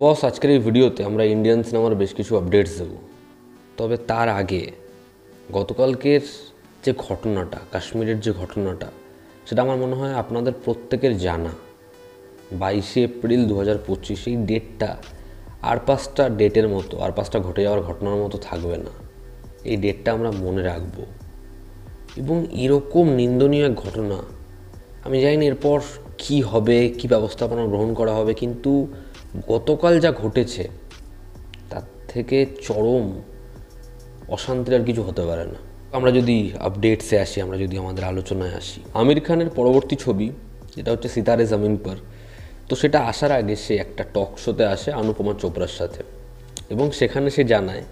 বস, আজকের এই ভিডিওতে আমরা ইন্ডিয়ান সিনেমার বেশ কিছু আপডেটস দেব। তবে তার আগে গতকালকের যে ঘটনাটা, কাশ্মীরের যে ঘটনাটা, সেটা আমার মনে হয় আপনাদের প্রত্যেকের জানা। 22শে এপ্রিল 2025 এই ডেটটা আর পাঁচটা ডেটের মতো, আর পাঁচটা ঘটে যাওয়ার ঘটনার মতো থাকবে না। এই ডেটটা আমরা মনে রাখবো। এবং এরকম নিন্দনীয় এক ঘটনা, আমি জানি না এরপর কী হবে, কী ব্যবস্থাপনা গ্রহণ করা হবে, কিন্তু গতকাল যা ঘটেছে তার থেকে চরম অশান্তির আর কিছু হতে পারে না। আমরা যদি আপডেটসে আসি, আমরা যদি আমাদের আলোচনায় আসি, আমির খানের পরবর্তী ছবি যেটা হচ্ছে সিতারে জমিন পর, তো সেটা আসার আগে সে একটা টক শোতে আসে অনুপমা চোপড়ার সাথে, এবং সেখানে সে জানায়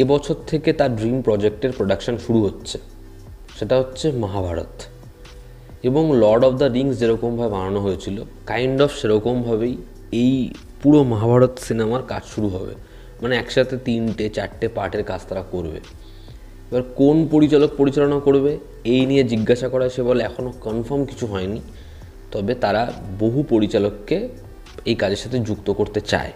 এবছর থেকে তার ড্রিম প্রজেক্টের প্রোডাকশন শুরু হচ্ছে, সেটা হচ্ছে মহাভারত। এবং লর্ড অফ দ্য রিংস যেরকমভাবে বানানো হয়েছিল কাইন্ড অফ সেরকমভাবেই এই পুরো মহাভারত সিনেমার কাজ শুরু হবে। মানে একসাথে 3-4টে পার্টের কাজ তারা করবে। এবার কোন পরিচালক পরিচালনা করবে এই নিয়ে জিজ্ঞাসা করা, সে বলে এখনও কনফার্ম কিছু হয়নি, তবে তারা বহু পরিচালককে এই কাজের সাথে যুক্ত করতে চায়।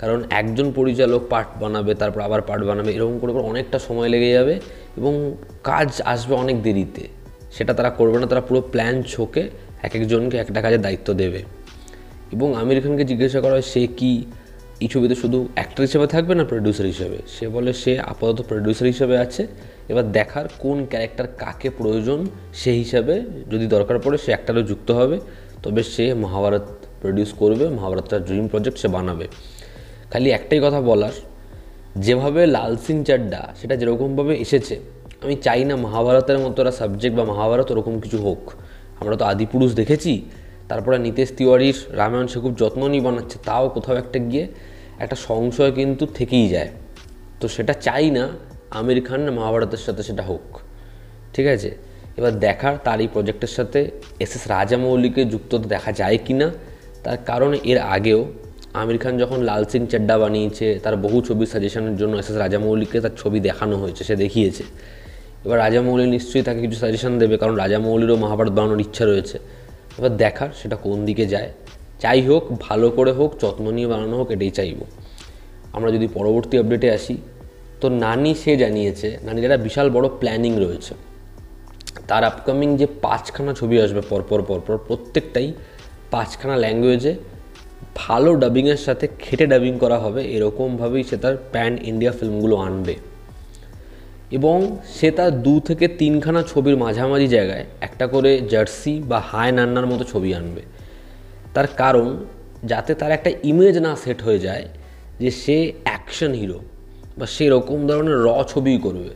কারণ একজন পরিচালক পার্ট বানাবে, তারপর আবার পার্ট বানাবে, এরকম করে অনেকটা সময় লেগে যাবে এবং কাজ আসবে অনেক দেরিতে। সেটা তারা করবে না, তারা পুরো প্ল্যান ছকে এক একজনকে একটা কাজের দায়িত্ব দেবে। এবং আমির খানকে জিজ্ঞাসা করা হয় সে কি এই ছবিতে শুধু অ্যাক্টর হিসেবে থাকবে না প্রডিউসার হিসেবে। সে বলে সে আপাতত প্রডিউসার হিসেবে আছে, এবার দেখার কোন ক্যারেক্টার কাকে প্রয়োজন সেই হিসাবে যদি দরকার পড়ে সে অ্যাক্টারও যুক্ত হবে, তবে সে মহাভারত প্রডিউস করবে, মহাভারতটা ড্রিম প্রজেক্ট সে বানাবে। খালি একটাই কথা বলার, যেভাবে লাল সিং চাড্ডা সেটা যেরকমভাবে এসেছে, আমি চাই না মহাভারতের মতো একটা সাবজেক্ট বা মহাভারত ওরকম কিছু হোক। আমরা তো আদিপুরুষ দেখেছি, তারপরে নিতেশ তিওয়ারির রামায়ণ সে খুব যত্ন নিয়ে বানাচ্ছে, তাও কোথাও একটা গিয়ে একটা সংশয় কিন্তু থেকেই যায়। তো সেটা চাই না আমির খান মহাভারতের সাথে সেটা হোক, ঠিক আছে। এবার দেখার তার এই প্রজেক্টের সাথে এস রাজামৌলিকে যুক্ত দেখা যায় কি না। তার কারণ এর আগেও আমির খান যখন লাল সিং চাড্ডা বানিয়েছে, তার বহু ছবির সাজেশনের জন্য এস রাজামৌলিকে তার ছবি দেখানো হয়েছে, সে দেখিয়েছে। এবার রাজামৌলি নিশ্চয়ই তাকে কিছু সাজেশন দেবে, কারণ রাজামৌলিরও মহাভারত বানানোর ইচ্ছা রয়েছে। এবার দেখার সেটা কোন দিকে যায়। যাই হোক, ভালো করে হোক, যত্ন নিয়ে বানানো হোক, এটাই চাইব। আমরা যদি পরবর্তী আপডেটে আসি, তো নানি সে জানিয়েছে, নানির একটা বিশাল বড় প্ল্যানিং রয়েছে। তার আপকামিং যে 5খানা ছবি আসবে পরপর প্রত্যেকটাই 5খানা ল্যাঙ্গুয়েজে ভালো ডাবিংয়ের সাথে খেটে ডাবিং করা হবে, এরকমভাবেই সে তার প্যান ইন্ডিয়া ফিল্মগুলো আনবে। এবং সে তার 2-3খানা ছবির মাঝামাঝি জায়গায় একটা করে জার্সি বা হায় নান্নার মতো ছবি আনবে। তার কারণ যাতে তার একটা ইমেজ না সেট হয়ে যায় যে সে অ্যাকশন হিরো বা সেরকম ধরনের ছবি করবে।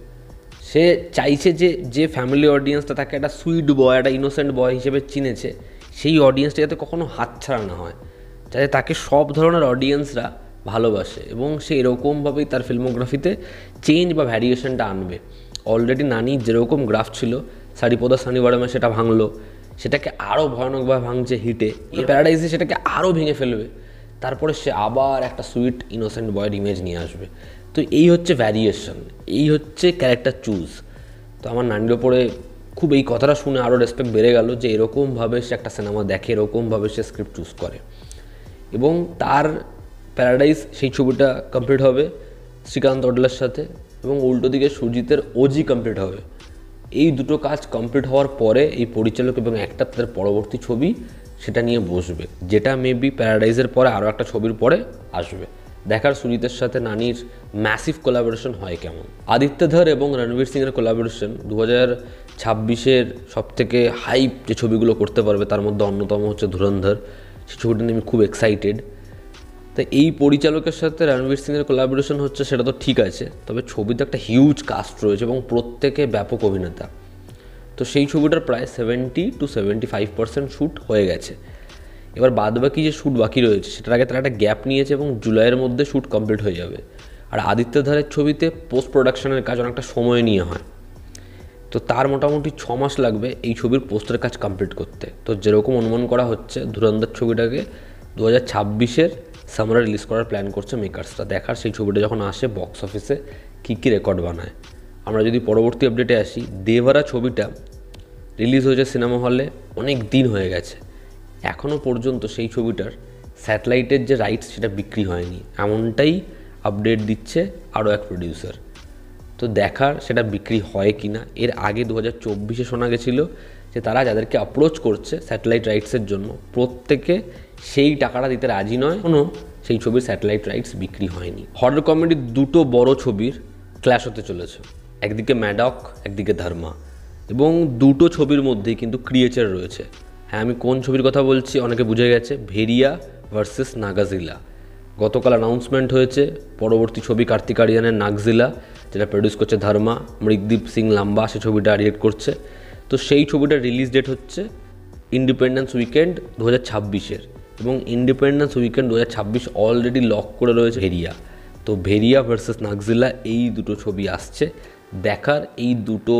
সে চাইছে যে ফ্যামিলি অডিয়েন্সটা তাকে একটা সুইট বয়, একটা ইনোসেন্ট বয় হিসেবে চিনেছে, সেই অডিয়েন্সটা যাতে কখনো হাতছাড়া না হয়, যাতে তাকে সব ধরনের অডিয়েন্সরা ভালোবাসে। এবং সে এরকমভাবেই তার ফিল্মোগ্রাফিতে চেঞ্জ বা ভ্যারিয়েশনটা আনবে। অলরেডি নানি যেরকম গ্রাফ ছিল সারিপদা সানিবারমে সেটা ভাঙলো, সেটাকে আরও ভয়ানকভাবে ভাঙছে হিটে। এই প্যারাডাইসে সেটাকে আরও ভেঙে ফেলবে, তারপরে সে আবার একটা সুইট ইনোসেন্ট বয়ের ইমেজ নিয়ে আসবে। তো এই হচ্ছে ভ্যারিয়েশন, এই হচ্ছে ক্যারেক্টার চুজ। তো আমার নানির ওপরে খুব এই কথাটা শুনে আরও রেসপেক্ট বেড়ে গেল যে এরকমভাবে সে একটা সিনেমা দেখে, এরকমভাবে সে স্ক্রিপ্ট চুজ করে। এবং তার প্যারাডাইস সেই ছবিটা কমপ্লিট হবে শ্রীকান্ত অডলার সাথে, এবং উল্টো দিকে সুজিতের ওজি কমপ্লিট হবে। এই দুটো কাজ কমপ্লিট হওয়ার পরে এই পরিচালক এবং একটা তাদের পরবর্তী ছবি সেটা নিয়ে বসবে, যেটা মেবি প্যারাডাইজের পরে আরও একটা ছবির পরে আসবে। দেখার সুজিতের সাথে নানির ম্যাসিভ কোলাবোরেশন হয় কেমন। আদিত্য ধর এবং রণবীর সিংয়ের কোলাবোরেশন 2026-এর সবথেকে হাইপ যে ছবিগুলো করতে পারবে তার মধ্যে অন্যতম হচ্ছে ধুরন্ধর। সেই ছবিটা নিয়ে আমি খুব এক্সাইটেড। তাই এই পরিচালকের সাথে রণবীর সিংয়ের কোলাবোরেশন হচ্ছে সেটা তো ঠিক আছে, তবে ছবিতে একটা হিউজ কাস্ট রয়েছে এবং প্রত্যেকে ব্যাপক অভিনেতা। তো সেই ছবিটার প্রায় 70-75% শ্যুট হয়ে গেছে। এবার বাদবাকি যে শ্যুট বাকি রয়েছে সেটার আগে তারা একটা গ্যাপ নিয়েছে এবং জুলাইয়ের মধ্যে শ্যুট কমপ্লিট হয়ে যাবে। আর আদিত্য ধারের ছবিতে পোস্ট প্রোডাকশনের কাজ অনেকটা সময় নিয়ে হয়, তো তার মোটামুটি 6 মাস লাগবে এই ছবির পোস্টের কাজ কমপ্লিট করতে। তো যেরকম অনুমান করা হচ্ছে ধুরন্ধর ছবিটাকে 2026-এর সামারে রিলিজ করার প্ল্যান করছে মেকার্সরা। দেখার সেই ছবিটা যখন আসে বক্স অফিসে কী কী রেকর্ড বানায়। আমরা যদি পরবর্তী আপডেটে আসি, দেভারা ছবিটা রিলিজ হয়েছে সিনেমা হলে অনেক দিন হয়ে গেছে, এখনও পর্যন্ত সেই ছবিটার স্যাটেলাইটের যে রাইটস সেটা বিক্রি হয়নি, এমনটাই আপডেট দিচ্ছে আরও এক প্রডিউসার। তো দেখার সেটা বিক্রি হয় কি না। এর আগে 2024 শোনা গেছিলো যে তারা যাদেরকে অ্যাপ্রোচ করছে স্যাটেলাইট রাইটসের জন্য প্রত্যেকে সেই টাকাটা দিতে রাজি নয়, কোনো সেই ছবির স্যাটেলাইট রাইটস বিক্রি হয়নি। হরর কমেডির দুটো বড় ছবির ক্ল্যাশ হতে চলেছে, একদিকে ম্যাডক, একদিকে ধর্মা, এবং দুটো ছবির মধ্যেই কিন্তু ক্রিয়েচার রয়েছে। হ্যাঁ, আমি কোন ছবির কথা বলছি অনেকে বুঝে গেছে, ভেরিয়া ভার্সেস নাগাজিলা। গতকাল অ্যানাউন্সমেন্ট হয়েছে পরবর্তী ছবি কার্তিক আরিয়ানের নাগজিলা, যেটা প্রডিউস করছে ধর্মা, মৃগদীপ সিং লাম্বা সে ছবিটা ডিরেক্ট করছে। তো সেই ছবিটার রিলিজ ডেট হচ্ছে ইন্ডিপেন্ডেন্স উইকেন্ড 2026-এর, এবং ইন্ডিপেন্ডেন্স উইকেন্ড 2026 অলরেডি লক করে রয়েছে ভেরিয়া। তো ভেরিয়া ভার্সেস নাগজিলা এই দুটো ছবি আসছে। দেখার এই দুটো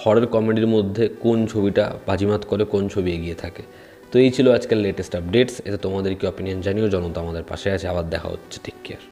হরর কমেডির মধ্যে কোন ছবিটা বাজিমাত করে, কোন ছবি এগিয়ে থাকে। তো এই ছিল আজকের লেটেস্ট আপডেটস। এতে তোমাদের কি অপিনিয়ন জানিও, জনতা আমাদের পাশে আছে। আবার দেখা হচ্ছে, টেক কেয়ার।